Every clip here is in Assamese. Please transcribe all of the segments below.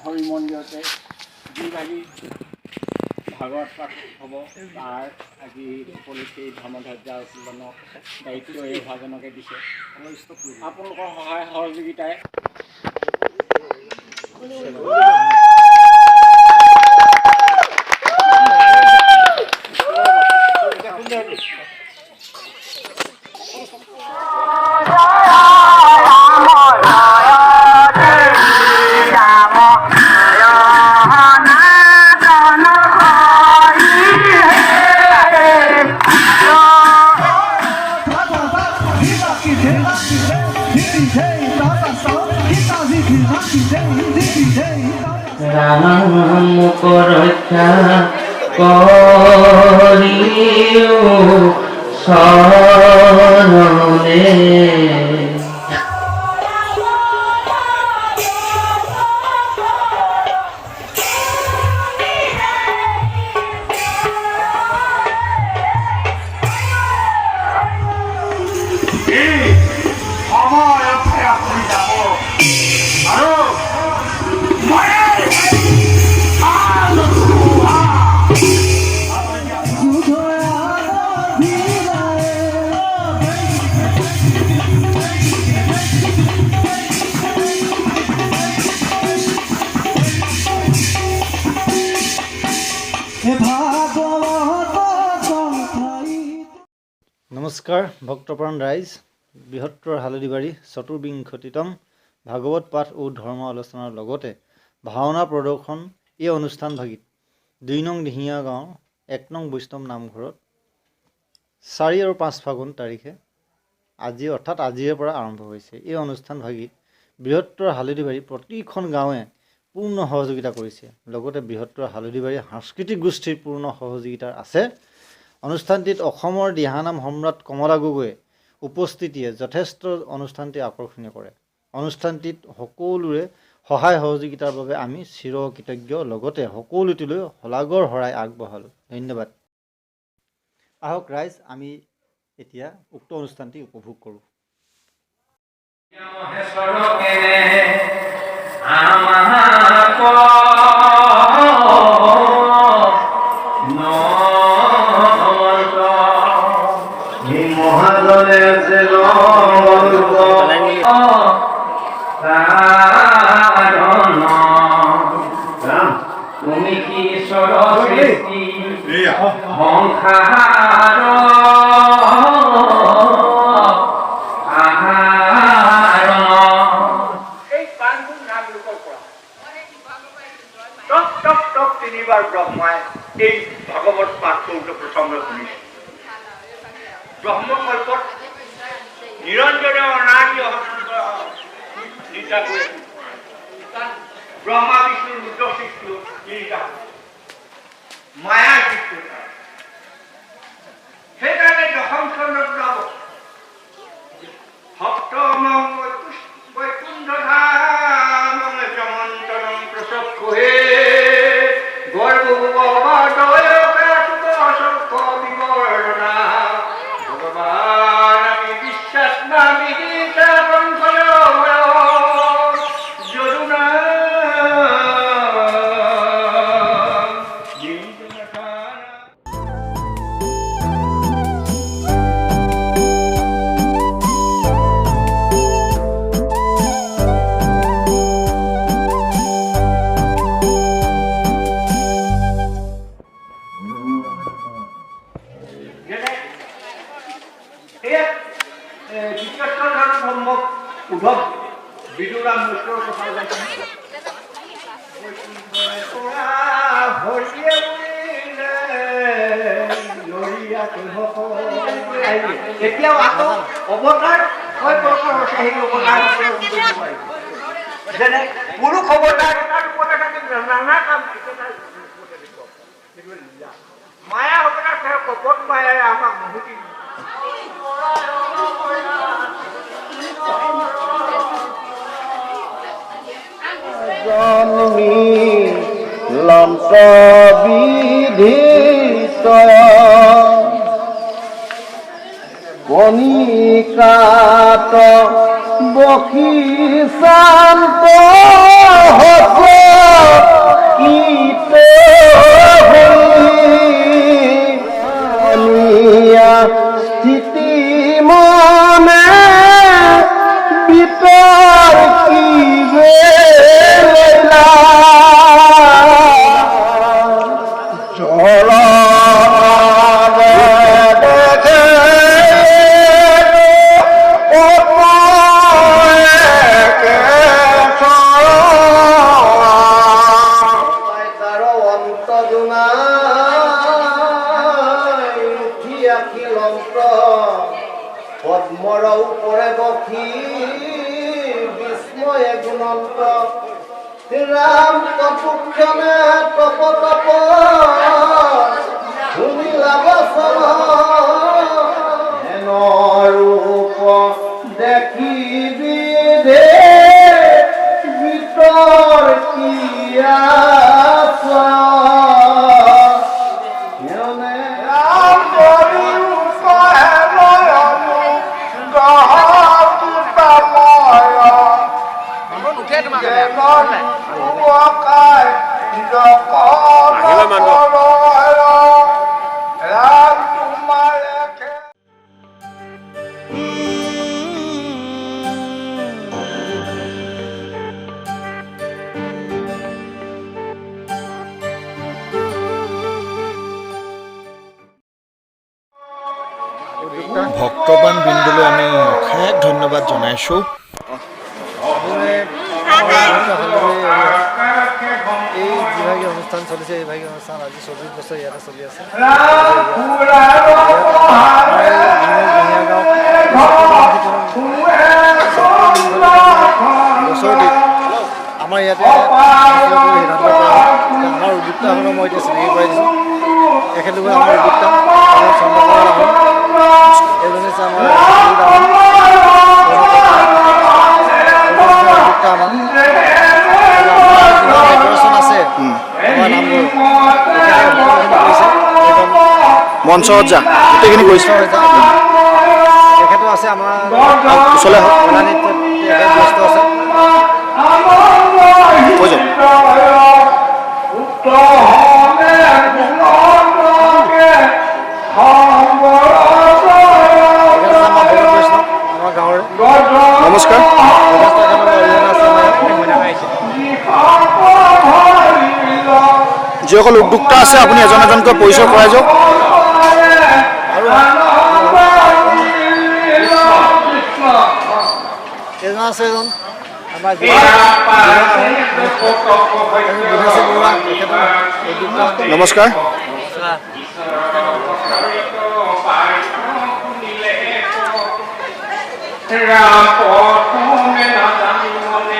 হৰি মন্দিৰতে যি লাগি ভাগৱত পাঠ হ'ব তাৰ আজি উপলক্ষে ধৰ্মধ্বজা উত্তোলনৰ দায়িত্ব এই ভাজনকে দিছে। আপোনালোকৰ সহায় সহযোগিতাই ৰামক ৰক্ষা কৰিও শৰণে নমস্কাৰ ভক্তপ্ৰাণ ৰাইজ, বৃহত্তৰ হালদিবাৰী চতুৰ্বিংশতিতম ভাগৱত পাঠ ও ধৰ্ম আলোচনাৰ লগতে ভাওনা প্ৰদৰ্শন এই অনুষ্ঠানভাগিত ২ নং দিহিঙীয়া গাঁৱৰ ১ নং বৈষ্ণৱ নামঘৰত ৪ আৰু ৫ ফাগুন তাৰিখে আজিৰে পৰা আৰম্ভ হৈছে। এই অনুষ্ঠানভাগিত বৃহত্তৰ হালদিবাৰী প্ৰতিখন গাঁৱে পূৰ্ণ সহযোগিতা কৰিছে, লগতে বৃহত্তৰ হালদিবাৰী সাংস্কৃতিক গোষ্ঠীৰ পূৰ্ণ সহযোগিতা আছে। অনুষ্ঠানটিত অসমৰ দিহানাম সম্ৰাট কমলা গগৈৰ উপস্থিতিয়ে যথেষ্ট অনুষ্ঠানটি আকৰ্ষণীয় কৰে। অনুষ্ঠানটিত সকলোৰে সহায় সহযোগিতাৰ বাবে আমি চিৰকৃতজ্ঞ, লগতে সকলোটিলৈ শলাগৰ শৰাই আগবঢ়ালোঁ। ধন্যবাদ। আহক ৰাইজ, আমি এতিয়া উক্ত অনুষ্ঠানটি উপভোগ কৰোঁ। তুমি কি সৃষ্টি সংসাৰ এই পাঁচগুণ নাম লোকৰ পৰা টক টক টক তিনিবাৰ ব্ৰহ্মাই এই ভাগৱত পাঠ কৰোঁতে প্ৰথমে শুনিছে। ব্ৰহ্মকল্পত নিৰঞ্জনে অনাদি নিদ্ৰা কৰি ব্ৰহ্মা বিষ্ণুৰ ৰুদ্ৰ সৃষ্টি তিনিটা মায়াৰ সৃষ্টি। সেইকাৰণে দশম খণ্ডত যাব ভক্ত বৈকুণ্ঠধাম চমন্তৰম প্ৰচক্ষুহে গৰ্ভদয় ভগৱান আমি বিশ্বাস নামি উদ্ধৱ বিদুৰাম মিশ্ৰৰ কথা এতিয়াও আকৌ অৱতাৰ যেনে পুৰুষ অৱতাৰ নানা কাম মায়া অৱতাৰ কপট মায়াই আমাক মুহুতি জন্মি লন্ত বিধিত কণিকাত বখি শান্ত কীতে স্থিতি মনে বিতর কি বেলা জল পদ্মর উপরে বখি বিস্ময়ে গুণন্ত রাম তপুক্ষণে তপ তপ শুনিলা বচন হেন ৰূপ দেখি বিধে ভিতৰ কি আছা ভক্তবান বিন্দুলৈ আমি অশেষ ধন্যবাদ জনাইছোঁ। এই যিভাগে অনুষ্ঠান চলিছে এইভাগে অনুষ্ঠান আজি 24 বছৰ ইয়াতে চলি আছে। আমাৰ ইয়াতে আমাৰ উদ্যোক্তাসকলক মই এতিয়া চিনাকি কৰাই দিছোঁ। এখেতলোকে আমাৰ উদ্যোক্তা চন্দ্ৰকলা আহোম, এজনে হৈছে আমাৰ উদ্যোক্তা আমাৰ ডেকৰেশ্যন আছে আমাৰ নামবোৰ মঞ্চসজ্জা গোটেইখিনি কৰিছে। তেখেতো আছে আমাৰ ওচৰলৈ আহক। কলা নৃত্যত তেখেত ব্যস্ত আছে। কৈ যাওক। আমাৰ গাঁৱৰ নমস্কাৰ। যিসকল উদ্যোক্তা আছে আপুনি এজন এজনকৈ পৰিচয় কৰাই যাওক। এজন আছে এজন আমাৰ নমস্কাৰ।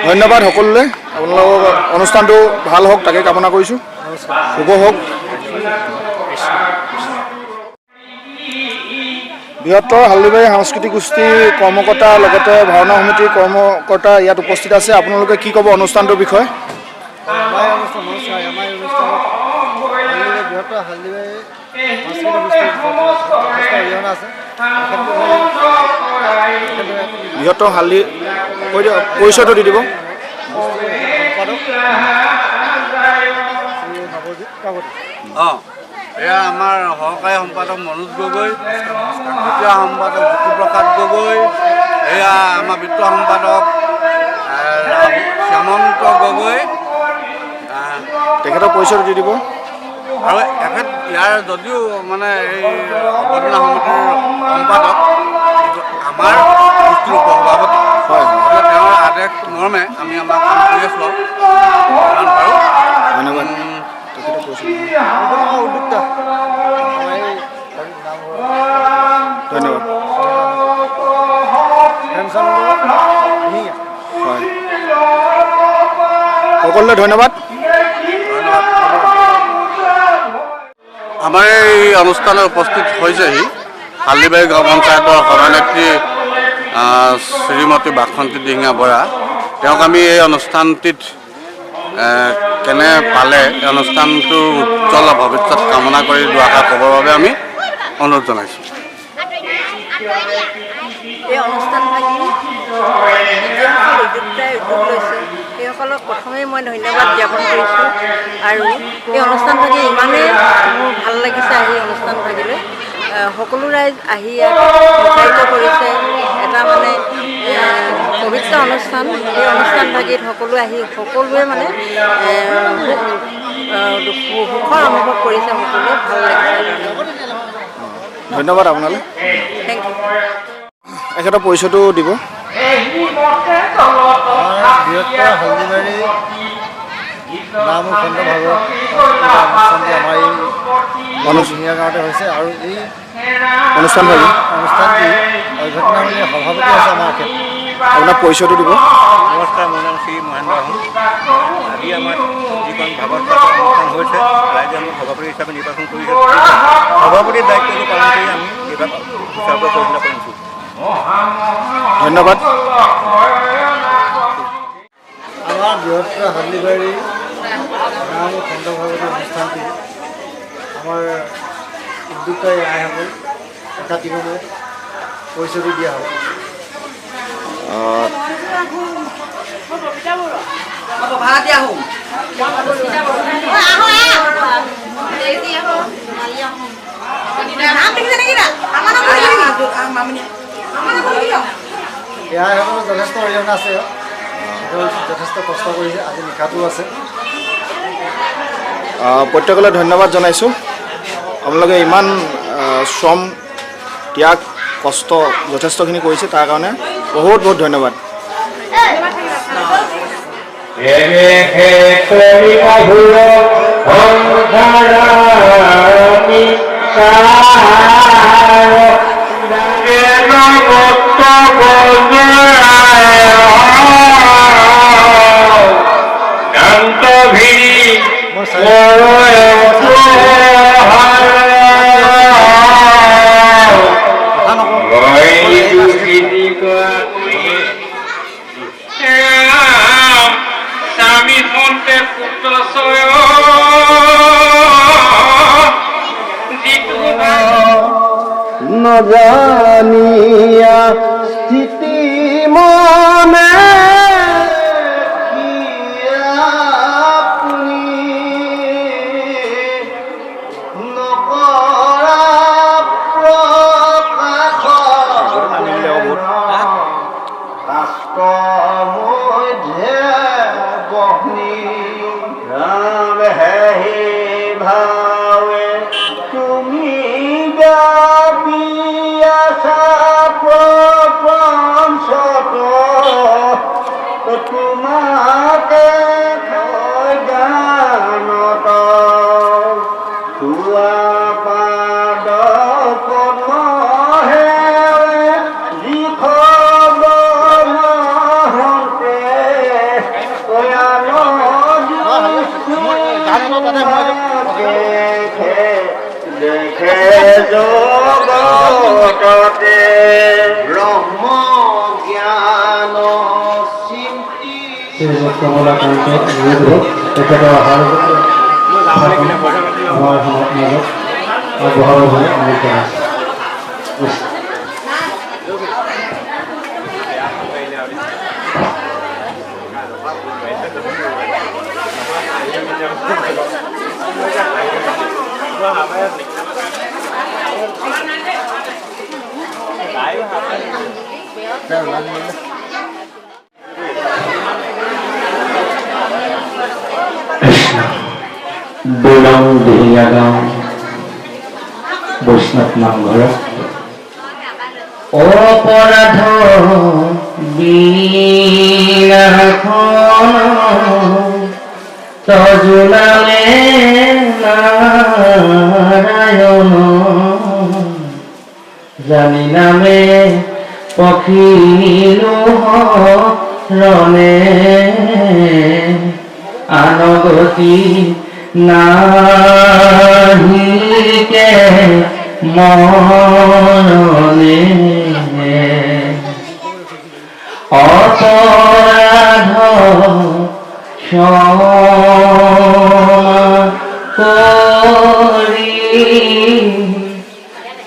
ধন্যবাদ সকলোলৈ। আপোনালোকৰ অনুষ্ঠানটো ভাল হওক তাকে কামনা কৰিছোঁ। শুভ হওক। বৃহত্তৰ হালদিবাৰী সাংস্কৃতিক গোষ্ঠীৰ কৰ্মকৰ্তা লগতে ভাওনা সমিতিৰ কৰ্মকৰ্তা ইয়াত উপস্থিত আছে। আপোনালোকে কি ক'ব অনুষ্ঠানটোৰ বিষয়ে? আমাৰ অনুষ্ঠানত বৃহত্তৰ হালদিবাৰী সাংস্কৃতিক গোষ্ঠীৰ অৰিহণা আছে। বৃহত্তৰ হালদি কৈ দিয়ক, পৰিচয়টো দি দিব। এয়া আমাৰ সহকাৰী সম্পাদক মনোজ গগৈ, দ্বিতীয় সম্পাদক জ্যোতিপ্ৰসাদ গগৈ, এয়া আমাৰ বিত্ত সম্পাদক শ্যামন্ত গগৈ, তেখেতৰ পৰিচয়টো দি দিব। আৰু এখেত ইয়াৰ যদিও মানে এই অৱদান সমিতিৰ সম্পাদক আমাৰ গোষ্ঠীৰ সভাপতি হয়, তেওঁৰ আদেশ মৰ্মে আমি আমাৰ কাম কৰি আছোঁ। ধন্যবাদ। উদ্যোক্তা ধন্যবাদ। হয়, সকলোলৈ ধন্যবাদ। আমাৰ এই অনুষ্ঠানত উপস্থিত হৈছেহি হালদিবাৰী গাঁও পঞ্চায়তৰ সভানেত্ৰী শ্ৰীমতী বাসন্তী দিহিঙীয়া বৰা। তেওঁক আমি এই অনুষ্ঠানটিত কেনে পালে এই অনুষ্ঠানটোৰ উজ্জ্বল ভৱিষ্যত কামনা কৰি দুআষাৰ ক'বৰ বাবে আমি অনুৰোধ জনাইছোঁ। এই অনুষ্ঠানভাগি যিসকল উদ্যোক্তাই উদ্যোগ লৈছে সেইসকলক প্ৰথমেই মই ধন্যবাদ জ্ঞাপন কৰিছোঁ। আৰু এই অনুষ্ঠানভাগি ইমানেই মোৰ ভাল লাগিছে আহি অনুষ্ঠানভাগিলৈ সকলো ৰাইজ আহি ইয়াত উৎসাহিত কৰিছে। এটা মানে পবিত্ৰ অনুষ্ঠান, এই অনুষ্ঠানভাগিত সকলো আহি সকলোৱে মানে সুখৰ অনুভৱ কৰিছে, সকলোৱে ভাল লাগিছে। ধন্যবাদ আপোনালৈ। Thank you. এখেতৰ পৰিচয়টো দিব। বৃহত্তৰ হালদিবাৰী নাম খণ্ড ভাগৱত অনুষ্ঠানটি আমাৰ এই ধুনীয়া গাঁৱতে হৈছে। আৰু এই অনুষ্ঠানটি অভ্যৰ্থনামূলীয়া সভাপতি আছে আমাৰ এখেত। আপোনাৰ পৰিচয়টো দিব। নমস্কাৰ, মোৰ নাম শ্ৰী মহেন্দ্ৰ আহোম। আজি আমাৰ যিখন ভাগৱত অনুষ্ঠান হৈছে, ৰাইজে আমাক সভাপতি হিচাপে নিৰ্বাচন কৰিছে। সভাপতিৰ দায়িত্বটো পালন কৰি আমি এইবাৰ হিচাপে পৰিণত কৰিছোঁ। ধন্যবাদ। আমাৰ বৃহত্তৰ হালদিবাৰী নাম খণ্ড ভাগৱত অনুষ্ঠানটি আমাৰ উদ্যোক্তাই আইসকল একাধিকভাৱে পৰিচয়টো দিয়া হ'ব। এয়াইসকলৰ যথেষ্ট অৰিহণা আছে, যথেষ্ট কষ্ট কৰিছে, আজি নিশাটো আছে। প্ৰত্যেকলৈ ধন্যবাদ জনাইছোঁ। আপোনালোকে ইমান শ্ৰম ত্যাগ কষ্ট যথেষ্টখিনি কৰিছে, তাৰ কাৰণে বহুত বহুত ধন্যবাদ। নজানিয়া স্থিতি মনে কমলাকান্ত তেখেতৰ অহাৰ আমাৰ মাজত আগবঢ়াবলৈ অনুৰোধ জনাইছোঁ। দুলং দিহিঙা গাঁও বৈষ্ণৱ নামঘৰত অপৰাধ বীণাখন তজুলালে নাৰায়ণ জানি নামে পখিলো ৰণে আনগতি নাহিকে মৰণে অপৰাধ কৰি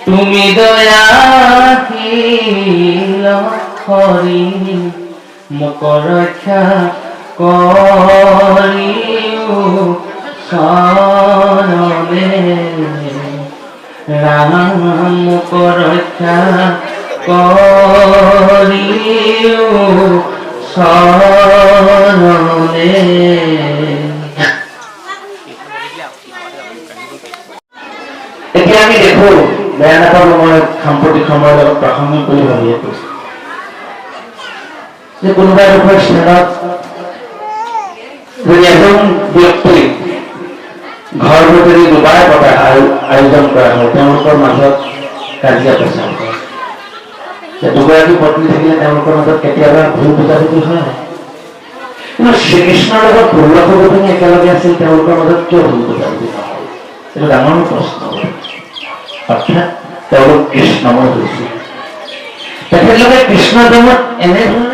তুমি দয়াশীল হৰি মোক ৰক্ষা কৰিও চৰণে ৰাম মোক ৰক্ষা কৰিও চৰণে। এতিয়া আমি দেখো বেয়া নাপাব, মই সাম্প্ৰতিক সময়ৰ লগত প্ৰাসংগিক বুলি ভাবিয়ে কৈছো যে কোনোবা এডোখৰ স্থানত যদি এজন ব্যক্তি ঘৰ ভেটেৰি দুবাৰ পতা আয়োজন কৰা হয়, তেওঁলোকৰ মাজত কাজিয়া পেচাল হয়। দুগৰাকী পত্নী থাকিলে তেওঁলোকৰ মাজত কেতিয়াবা ভুল বুজাবুজি হয়। কিন্তু শ্ৰীকৃষ্ণৰ লগত 16 গোপিনী একেলগে আছিল, তেওঁলোকৰ মাজত কিয় ভুল বুজাবুজি নহয়? এইটো ডাঙৰ প্ৰশ্ন। অৰ্থাৎ তেওঁলোক কৃষ্ণময় হৈছিল। তেখেতলোকে কৃষ্ণ প্ৰেমত এনেধৰণৰ